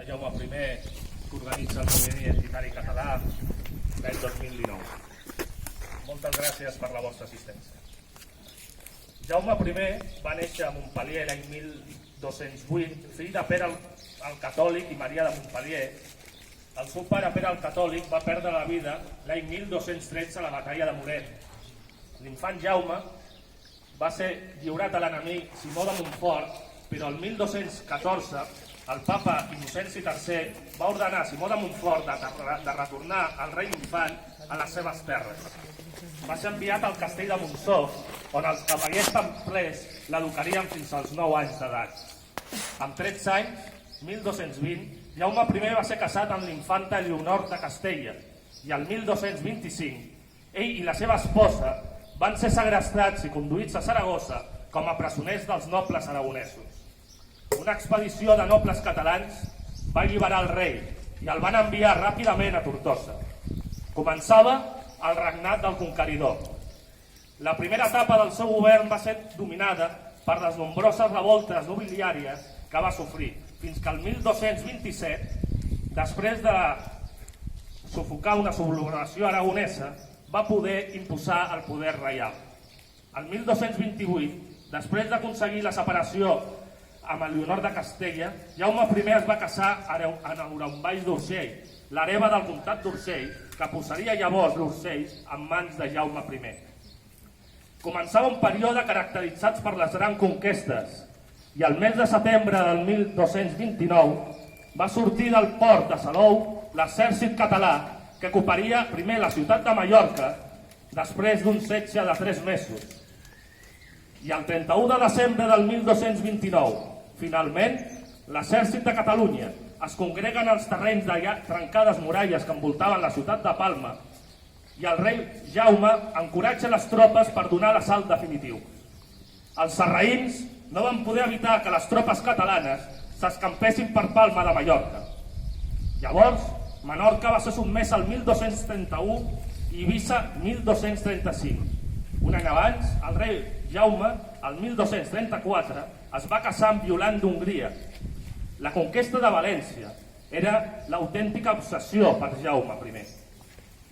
Jaume I, que organitza el moviment identitari català l'any 2019. Moltes gràcies per la vostra assistència. Jaume I va néixer a Montpellier l'any 1208, fill de Pere el Catòlic i Maria de Montpellier. El seu pare, Pere el Catòlic, va perdre la vida l'any 1213 a la batalla de Moret. L'infant Jaume va ser lliurat a l'enemic Simó de Montfort, però el 1214 el papa Innocenci III va ordenar a Simó de Montfort de retornar al rei infant a les seves terres. Va ser enviat al castell de Montsó, on els cavallers templers l'educarien fins als 9 anys d'edat. Amb 13 anys, 1220, Jaume I va ser casat amb l'infanta Lleonor de Castella i el 1225 ell i la seva esposa van ser segrestats i conduïts a Saragossa com a presoners dels nobles aragonesos. Una expedició de nobles catalans va alliberar el rei i el van enviar ràpidament a Tortosa. Començava el regnat del conqueridor. La primera etapa del seu govern va ser dominada per les nombroses revoltes nobiliàries que va sofrir, fins que el 1227, després de sufocar una sublevació aragonesa, va poder imposar el poder reial. El 1228, després d'aconseguir la separació amb Lleonor de Castella, Jaume I es va casar en Auramball d'Urgell, l'hereva del comtat d'Urgell, que posaria llavors l'Urgell en mans de Jaume I. Començava un període caracteritzat per les grans conquestes i el mes de setembre del 1229 va sortir del port de Salou l'exèrcit català que ocuparia primer la ciutat de Mallorca després d'un setge de 3 mesos. I el 31 de desembre del 1229, finalment, l'exèrcit de Catalunya es congrega en els terrenys de trencades muralles que envoltaven la ciutat de Palma i el rei Jaume encoratja les tropes per donar l'assalt definitiu. Els sarraïns no van poder evitar que les tropes catalanes s'escampessin per Palma de Mallorca. Llavors, Menorca va ser sotmesa el 1231 i Eivissa 1235. Un any abans, el rei Jaume, el 1234, es va casar amb Violant d'Hongria. La conquesta de València era l'autèntica obsessió per Jaume I.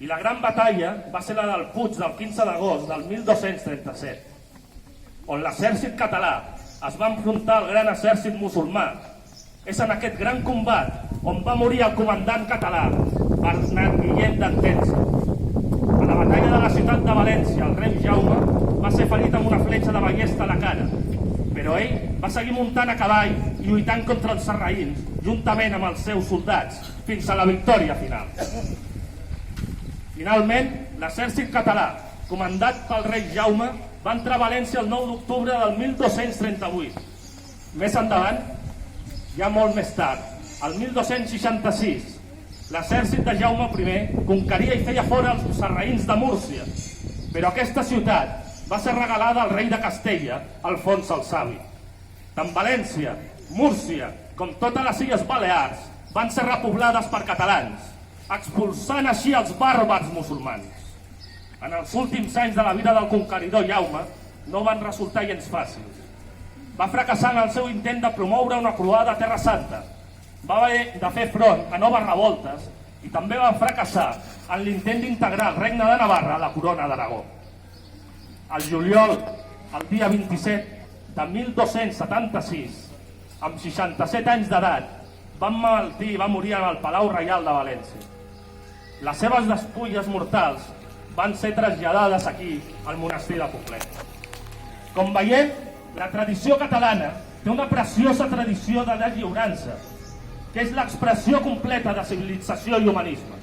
I la gran batalla va ser la del Puig del 15 d'agost del 1237, on l'exèrcit català es va enfrontar al gran exèrcit musulmà. És en aquest gran combat on va morir el comandant català, Bernat Guillem d'Entença. A la batalla de la ciutat de València, el rei Jaume va ser ferit amb una fletxa de ballesta a la cara, però ell va seguir muntant a cavall i lluitant contra els sarraïns, juntament amb els seus soldats, fins a la victòria final. Finalment, l'exèrcit català, comandat pel rei Jaume, va entrar a València el 9 d'octubre del 1238. Més endavant, ja molt més tard, el 1266, l'exèrcit de Jaume I conqueria i feia fora els sarraïns de Múrcia, però aquesta ciutat va ser regalada al rei de Castella, Alfons el Savi. Tant València, Múrcia, com totes les Illes Balears, van ser repoblades per catalans, expulsant així els bàrbars musulmans. En els últims anys de la vida del conqueridor Jaume no van resultar gens fàcils. Va fracassar en el seu intent de promoure una croada a Terra Santa. Va haver de fer front a noves revoltes i també va fracassar en l'intent d'integrar el regne de Navarra a la corona d'Aragó. Al juliol, el dia 27 de 1276, amb 67 anys d'edat, va emmalaltir i va morir al Palau Reial de València. Les seves despulles mortals van ser traslladades aquí, al monestir de Poblet. Com veiem, la tradició catalana té una preciosa tradició de deslliurança, que és l'expressió completa de civilització i humanisme.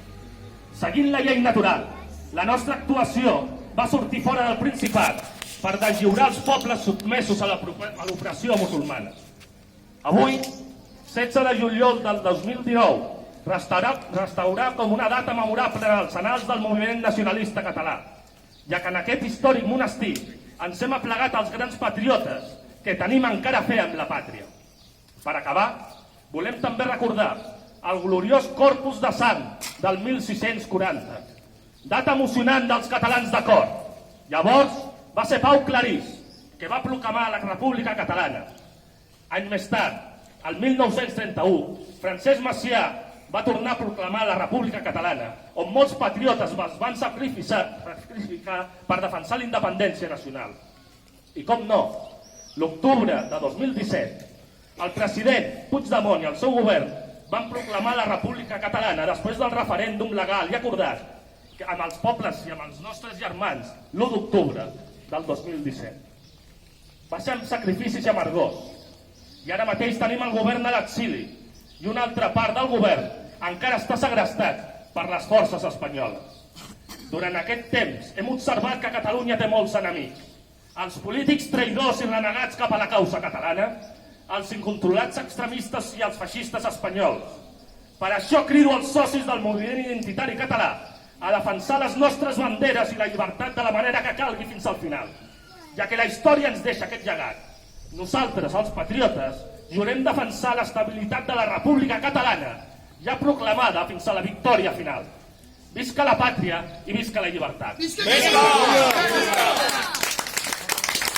Seguint la llei natural, la nostra actuació va sortir fora del Principat per deslliurar els pobles sotmesos a l'opressió musulmana. Avui, 16 de juliol del 2019, restaurar com una data memorable als annals del moviment nacionalista català, ja que en aquest històric monestir ens hem aplegat als grans patriotes que tenim encara a fer amb la pàtria. Per acabar, volem també recordar el gloriós Corpus de Sant del 1640, data emocionant dels catalans de cor. Llavors va ser Pau Clarís, que va proclamar la República Catalana. Anys més tard, el 1931, Francesc Macià va tornar a proclamar la República Catalana, on molts patriotes es van sacrificar per defensar la independència nacional. I com no, l'octubre de 2017, el president Puigdemont i el seu govern van proclamar la República Catalana després del referèndum legal i acordat amb els pobles i amb els nostres germans l'1 d'octubre del 2017. Va ser amb sacrificis i amargors, i ara mateix tenim el govern a l'exili i una altra part del govern encara està segrestat per les forces espanyoles. Durant aquest temps hem observat que Catalunya té molts enemics, els polítics traïdors i renegats cap a la causa catalana, els incontrolats extremistes i els feixistes espanyols. Per això crido als socis del moviment identitari català a defensar les nostres banderes i la llibertat de la manera que calgui fins al final, ja que la història ens deixa aquest llegat. Nosaltres, els patriotes, jurem defensar l'estabilitat de la República Catalana, ja proclamada fins a la victòria final. Visca la pàtria i visca la llibertat. Visca!